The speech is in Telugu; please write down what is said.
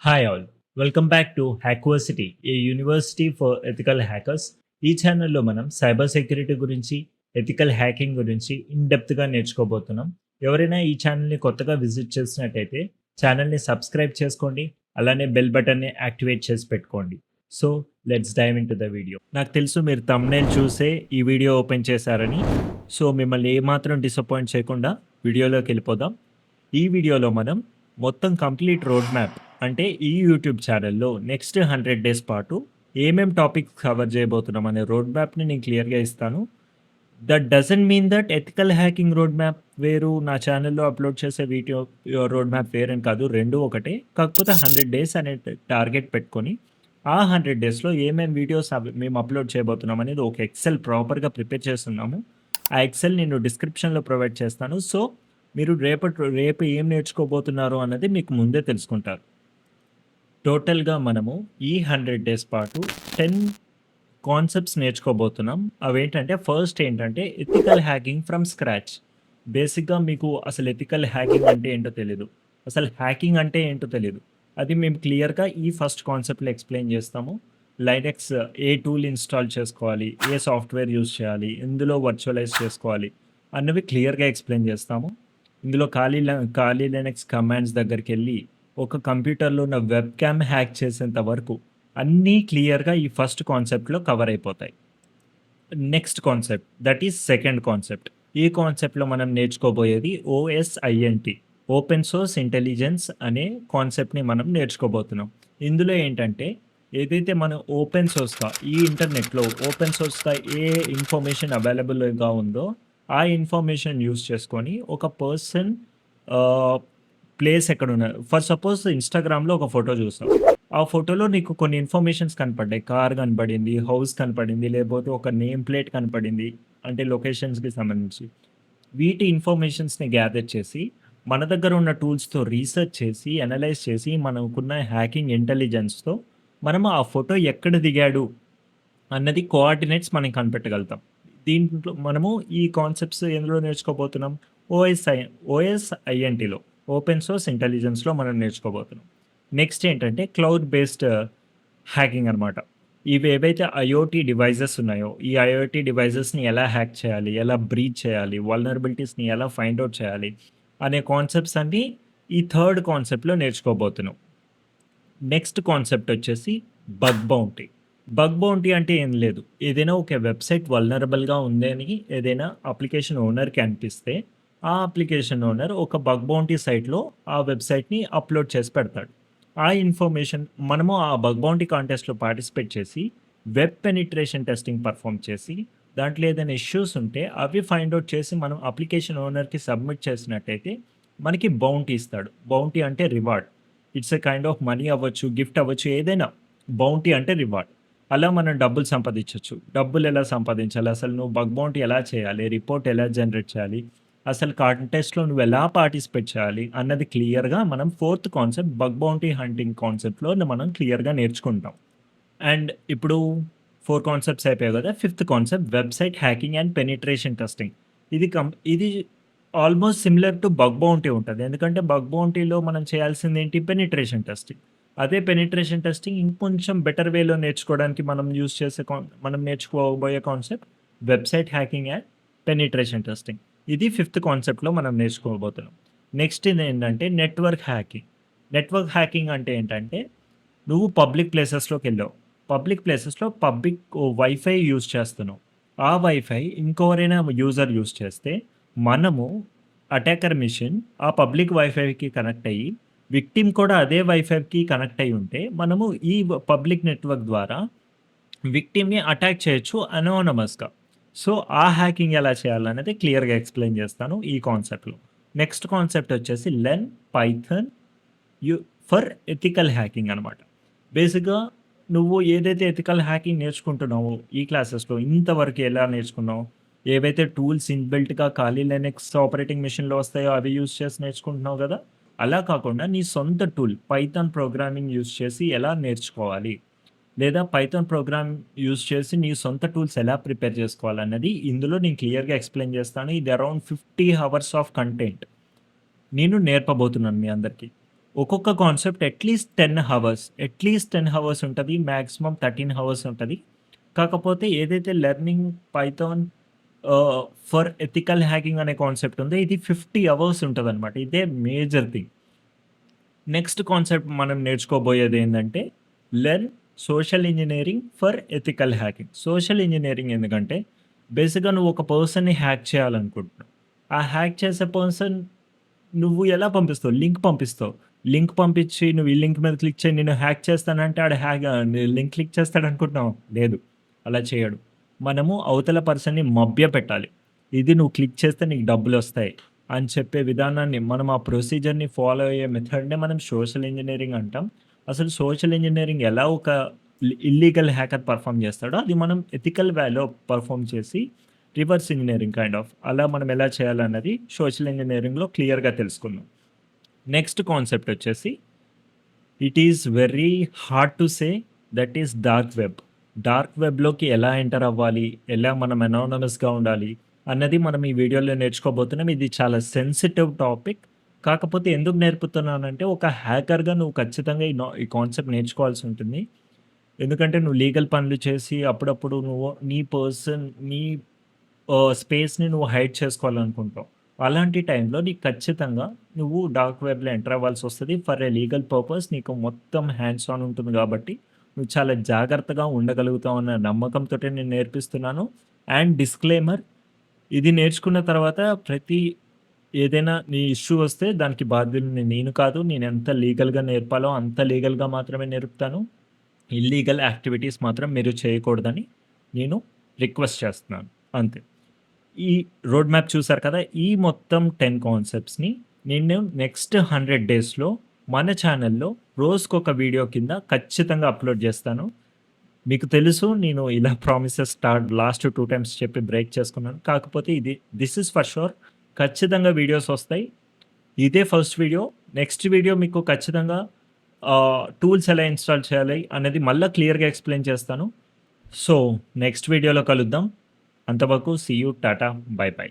Hi all, welcome back to Hackversity, a university for ethical hackers. ఈ ఛానల్లో మనం సైబర్ సెక్యూరిటీ గురించి, ఎథికల్ హ్యాకింగ్ గురించి గా నేర్చుకోబోతున్నాం. ఎవరైనా ఈ ఛానల్ని కొత్తగా విజిట్ చేసినట్టయితే ఛానల్ని సబ్స్క్రైబ్ చేసుకోండి, అలానే బెల్ బటన్ని యాక్టివేట్ చేసి పెట్టుకోండి. So let's dive into the video. నాకు తెలుసు మీరు thumbnail చూసే ఈ వీడియో ఓపెన్ చేశారని. సో మిమ్మల్ని ఏమాత్రం డిసప్పాయింట్ చేయకుండా వీడియోలోకి వెళ్ళిపోదాం. ఈ వీడియోలో మనం మొత్తం కంప్లీట్ రోడ్ మ్యాప్, అంటే ఈ యూట్యూబ్ ఛానల్లో నెక్స్ట్ 100 డేస్ పాటు ఏమేం టాపిక్స్ కవర్ చేయబోతున్నాం అనే రోడ్ మ్యాప్ని నేను క్లియర్గా ఇస్తాను. That doesn't mean that ethical hacking road map వేరు, నా ఛానల్లో అప్లోడ్ చేసే వీడియో రోడ్ మ్యాప్ వేరని కాదు, రెండు ఒకటే. కాకపోతే 100 డేస్ అనే టార్గెట్ పెట్టుకొని ఆ 100 డేస్లో ఏమేమి వీడియోస్ మేము అప్లోడ్ చేయబోతున్నాం అనేది ఒక ఎక్సెల్ ప్రాపర్గా ప్రిపేర్ చేస్తున్నాము. ఆ ఎక్సెల్ నేను డిస్క్రిప్షన్లో ప్రొవైడ్ చేస్తాను. సో మీరు రేపు ఏం నేర్చుకోబోతున్నారు అన్నది మీకు ముందే తెలుసుకుంటారు. టోటల్గా మనము ఈ 100 డేస్ పాటు 10 కాన్సెప్ట్స్ నేర్చుకోబోతున్నాం. అవేంటంటే ఫస్ట్ ఏంటంటే ఎథికల్ హ్యాకింగ్ ఫ్రమ్ స్క్రాచ్. బేసిక్గా మీకు అసలు ఎథికల్ హ్యాకింగ్ అంటే ఏంటో తెలీదు, అసలు హ్యాకింగ్ అంటే ఏంటో తెలీదు. అది మేము క్లియర్గా ఈ ఫస్ట్ కాన్సెప్ట్లో ఎక్స్ప్లెయిన్ చేస్తాము. లైనెక్స్ ఏ టూల్ ఇన్స్టాల్ చేసుకోవాలి, ఏ సాఫ్ట్వేర్ యూజ్ చేయాలి, ఇందులో వర్చువలైజ్ చేసుకోవాలి అన్నవి క్లియర్గా ఎక్స్ప్లెయిన్ చేస్తాము. ఇందులో ఖాళీ లైనెక్స్ కమాండ్స్ దగ్గరికి వెళ్ళి ఒక కంప్యూటర్లో ఉన్న వెబ్ క్యామ్ హ్యాక్ చేసేంత వరకు అన్నీ క్లియర్గా ఈ ఫస్ట్ కాన్సెప్ట్లో కవర్ అయిపోతాయి. Next concept, that is second concept. ఈ కాన్సెప్ట్లో మనం నేర్చుకోబోయేది OSINT, ఓపెన్ సోర్స్ ఇంటెలిజెన్స్ అనే కాన్సెప్ట్ని మనం నేర్చుకోబోతున్నాం. ఇందులో ఏంటంటే ఏదైతే మనం ఓపెన్ సోర్స్గా ఈ ఇంటర్నెట్లో ఓపెన్ సోర్స్గా ఏ ఇన్ఫర్మేషన్ అవైలబుల్గా ఉందో ఆ ఇన్ఫర్మేషన్ యూస్ చేసుకొని ఒక పర్సన్ ప్లేస్ ఎక్కడ ఉన్నారు. ఫర్ సపోజ్ ఇన్స్టాగ్రామ్లో ఒక ఫోటో చూసాం, ఆ ఫోటోలో నీకు కొన్ని ఇన్ఫర్మేషన్స్ కనపడ్డాయి. కార్ కనపడింది, హౌస్ కనపడింది, లేకపోతే ఒక నేమ్ ప్లేట్ కనపడింది, అంటే లొకేషన్స్కి సంబంధించి. వీటి ఇన్ఫర్మేషన్స్ని గ్యాదర్ చేసి మన దగ్గర ఉన్న టూల్స్తో రీసెర్చ్ చేసి అనలైజ్ చేసి మనకున్న హ్యాకింగ్ ఇంటెలిజెన్స్తో మనం ఆ ఫోటో ఎక్కడ దిగాడు అన్నది కోఆర్డినేట్స్ మనం కనిపెట్టగలుగుతాం. దీంట్లో మనము ఈ కాన్సెప్ట్స్ ఎందులో నేర్చుకోబోతున్నాం, OSINTలో ఓపెన్ సోర్స్ ఇంటెలిజెన్స్లో మనం నేర్చుకోబోతున్నాం. నెక్స్ట్ ఏంటంటే క్లౌడ్ బేస్డ్ హ్యాకింగ్ అనమాట. ఇవి ఏవైతే ఐఓటీ డివైజెస్ ఉన్నాయో ఈ ఐఓటీ డివైజెస్ని ఎలా హ్యాక్ చేయాలి, ఎలా బ్రీచ్ చేయాలి, వల్నరబిలిటీస్ని ఎలా ఫైండ్ అవుట్ చేయాలి అనే కాన్సెప్ట్స్ అన్నీ ఈ థర్డ్ కాన్సెప్ట్లో నేర్చుకోబోతున్నాం. నెక్స్ట్ కాన్సెప్ట్ వచ్చేసి బగ్ బౌంటీ. బగ్ బౌంటీ అంటే ఏం లేదు, ఏదైనా ఒక వెబ్సైట్ వల్నరబుల్గా ఉందని ఏదైనా అప్లికేషన్ ఓనర్కి అనిపిస్తే ఆ అప్లికేషన్ ఓనర్ ఒక బగ్ బౌంటీ సైట్లో ఆ వెబ్సైట్ని అప్లోడ్ చేసి పెడతాడు. ఆ ఇన్ఫర్మేషన్ మనము ఆ బగ్ బౌంటీ కాంటెస్ట్లో పార్టిసిపేట్ చేసి వెబ్ పెనిట్రేషన్ టెస్టింగ్ పర్ఫామ్ చేసి దాంట్లో ఏదైనా ఇష్యూస్ ఉంటే అవి ఫైండ్ అవుట్ చేసి మనం అప్లికేషన్ ఓనర్కి సబ్మిట్ చేసినట్టయితే మనకి బౌంటీ ఇస్తాడు. బౌంటీ అంటే reward. It's a kind of money అవ్వచ్చు, గిఫ్ట్ అవ్వచ్చు, ఏదైనా. బౌంటీ అంటే రివార్డ్. అలా మనం డబ్బులు సంపాదించవచ్చు. డబ్బులు ఎలా సంపాదించాలి, అసలు నువ్వు బగ్ బౌంటీ ఎలా చేయాలి, రిపోర్ట్ ఎలా జనరేట్ చేయాలి, అసలు కాంటెస్ట్‌లో నువ్వు ఎలా పార్టిసిపేట్ చేయాలి అన్నది క్లియర్‌గా మనం fourth concept bug bounty hunting కాన్సెప్ట్‌లో మనం క్లియర్‌గా నేర్చుకుంటాం. అండ్ ఇప్పుడు 4 కాన్సెప్ట్స్ అయిపోయాయి కదా! Fifth concept website hacking and penetration testing. ఇది almost similar to bug bounty ఉంటది. ఎందుకంటే బగ్ బౌంటీలో మనం చేయాల్సిందేంటి, పెనిట్రేషన్ టెస్టింగ్. అదే పెనిట్రేషన్ టెస్టింగ్ ఇంకొంచెం బెటర్ వేలో నేర్చుకోవడానికి మనం నేర్చుకోబోయే concept website hacking and penetration testing. ఇది ఫిఫ్త్ కాన్సెప్ట్‌లో మనం నేర్చుకోబోతున్నాం. నెక్స్ట్ ఇదేంటంటే నెట్వర్క్ హ్యాకింగ్. నెట్వర్క్ హ్యాకింగ్ అంటే ఏంటంటే నువ్వు పబ్లిక్ ప్లేసెస్‌లోకెళ్ళావు. పబ్లిక్ ప్లేసెస్‌లో వైఫై యూజ్ చేస్తున్నావు. ఆ వైఫై ఇంకెవరైనా యూజర్ యూజ్ చేస్తే మనము అటాకర్ మెషిన్ ఆ పబ్లిక్ వైఫైకి కనెక్ట్ అయ్యి విక్టిమ్ కూడా అదే వైఫైకి కనెక్ట్ అయ్యి ఉంటే మనము ఈ పబ్లిక్ నెట్వర్క్ ద్వారా విక్టిమ్‌ని అటాక్ చేయొచ్చు అనోనమస్‌గా. సో, ఆ హ్యాకింగ్ ఎలా చేయాలనేది క్లియర్‌గా ఎక్స్‌ప్లెయిన్ చేస్తాను ఈ కాన్సెప్ట్‌లో. నెక్స్ట్ కాన్సెప్ట్ వచ్చేసి learn Python you for ethical hacking అనమాట. బేసిక్‌గా నువ్వు ఏదైతే ఎథికల్ హ్యాకింగ్ నేర్చుకుంటున్నావో ఈ క్లాసెస్‌లో ఇంతవరకు ఎలా నేర్చుకున్నావు, ఏవైతే టూల్స్ ఇన్‌బిల్ట్‌గా ఖాళీ లైనక్స్ ఆపరేటింగ్ మెషిన్‌లో వస్తాయో అవి యూజ్ చేసి నేర్చుకుంటున్నావు గదా! అలా కాకుండా నీ సొంత టూల్ పైథాన్ ప్రోగ్రామింగ్ యూజ్ చేసి ఎలా నేర్చుకోవాలి, లేదా పైథాన్ ప్రోగ్రామ్ యూజ్ చేసి నీ సొంత టూల్స్ ఎలా ప్రిపేర్ చేసుకోవాలన్నది ఇందులో నేను క్లియర్‌గా ఎక్స్‌ప్లెయిన్ చేస్తాను. ఇది అరౌండ్ 50 హవర్స్ ఆఫ్ కంటెంట్ నేను నేర్పబోతున్నాను మీ అందరికీ. ఒక్కొక్క కాన్సెప్ట్ అట్‌లీస్ట్ 10 హవర్స్ ఉంటది. మాక్సిమం 13 హవర్స్ ఉంటది. కాకపోతే ఏదైతే లెర్నింగ్ పైథాన్ ఆహ్, ఫర్ ఎథికల్ హ్యాకింగ్ అనే కాన్సెప్ట్ ఉందో ఇది 50 అవర్స్ ఉంటదనమాట. ఇదే మేజర్ థింగ్. నెక్స్ట్ కాన్సెప్ట్ మనం నేర్చుకోబోయేదేందంటే, learn social engineering for ethical hacking. Social engineering ఎందుకంటే, బేసిక్‌గా నువ్వు ఒక పర్సన్‌ని హ్యాక్ చేయాలనుకుంటున్నావు. ఆ హ్యాక్ చేసే పర్సన్ నువ్వు ఎలా పంపిస్తావు? లింక్ పంపిస్తావు. లింక్ పంపించి నువ్వు ఈ లింక్ మీద క్లిక్ చేయి నేను హ్యాక్ చేస్తానంటే ఆడు లింక్ క్లిక్ చేస్తాడనుకుంటున్నావా? లేదు. అలా చేయడు. మనము అవతల పర్సన్‌ని మభ్యపెట్టాలి. ఇది నువ్వు క్లిక్ చేస్తే నీకు డబ్బులొస్తాయి అని చెప్పే విధానాన్ని మనం ఆ ప్రొసీజర్‌ని ఫాలో అయ్యే మెథడ్‌నే మనం సోషల్ ఇంజినీరింగ్ అంటాం. అసలు సోషల్ ఇంజినీరింగ్ ఎలా ఒక ఇల్లీగల్ హ్యాకర్ పెర్ఫార్మ్ చేస్తాడో అది మనం ఎథికల్ వేలో పెర్ఫార్మ్ చేసి రివర్స్ ఇంజినీరింగ్ కైండ్ ఆఫ్ అలా మనం ఎలా చేయాలన్నది సోషల్ ఇంజినీరింగ్‌లో క్లియర్‌గా తెలుసుకుందాం. నెక్స్ట్ కాన్సెప్ట్ వచ్చేసి it is very hard to say that is dark web. Dark వెబ్‌లోకి ఎలా ఎంటర్ అవ్వాలి? ఎలా మనం అనోనిమస్‌గా ఉండాలి? అన్నది మనం ఈ వీడియోలో నేర్చుకోబోతున్నాం. ఇది చాలా సెన్సిటివ్ టాపిక్. కాకపోతే ఎందుకు నేర్పుతున్నానంటే ఒక హ్యాకర్‌గా నువ్వు ఖచ్చితంగా ఈ కాన్సెప్ట్ నేర్చుకోవాల్సి ఉంటుంది. ఎందుకంటే నువ్వు లీగల్ పనులు చేసి అప్పుడప్పుడు నువ్వు నీ స్పేస్‌ని నువ్వు హైడ్ చేసుకోవాలనుకుంటావు. అలాంటి టైంలో నీకు ఖచ్చితంగా నువ్వు డార్క్ వెబ్‌లో ఎంటర్ అవ్వాల్సొస్తది. ఫర్ ఎ లీగల్ పర్పస్ నీకు మొత్తం హ్యాండ్స్ ఆన్ ఉంటుంది గాబట్టి, నువ్వు చాలా జాగ్రత్తగా ఉండగలుగుతావు అన్న నమ్మకంతోటే నేను నేర్పిస్తున్నాను. అండ్ డిస్క్లైమర్ ఇది నేర్చుకున్న తర్వాత ఏదైనా నీ ఇష్యూ వస్తే దానికి బాధ్యుడిని నేను కాదు. నేనెంత లీగల్‌గా నేర్పాలో అంత లీగల్‌గా మాత్రమే నేర్పుతాను. ఇల్లీగల్ యాక్టివిటీస్ మాత్రం మీరు చేయకూడదని నేను రిక్వెస్ట్ చేస్తున్నాను. అంతే. ఈ రోడ్ మ్యాప్ చూసారు కదా! ఈ మొత్తం 10 కాన్సెప్ట్స్‌ని నేను నెక్స్ట్ 100 డేస్‌లో మన ఛానెల్‌లో రోజుకొక వీడియో కింద ఖచ్చితంగా అప్‌లోడ్ జేస్తాను. మీకు తెలుసు నేను ఇలా ప్రామిసెస్ లాస్ట్ 2 టైమ్స్ చెప్పి బ్రేక్ చేసుకున్నాను. కాకపోతే దిస్ ఈస్ ఫర్ ష్యూర్ ఖచ్చితంగా వీడియోస్ ఒస్తాయి. ఇదే ఫస్ట్ వీడియో. నెక్స్ట్ వీడియో మీకు ఖచ్చితంగా టూల్స్ ఎలా ఇన్‌స్టాల్ చేయాలి అనేది మళ్ళా క్లియర్‌గా ఎక్స్‌ప్లెయిన్ చేస్తాను. సో, నెక్స్ట్ వీడియోలో కలుద్దాం. అంతవరకు see you. Tata. Bye by.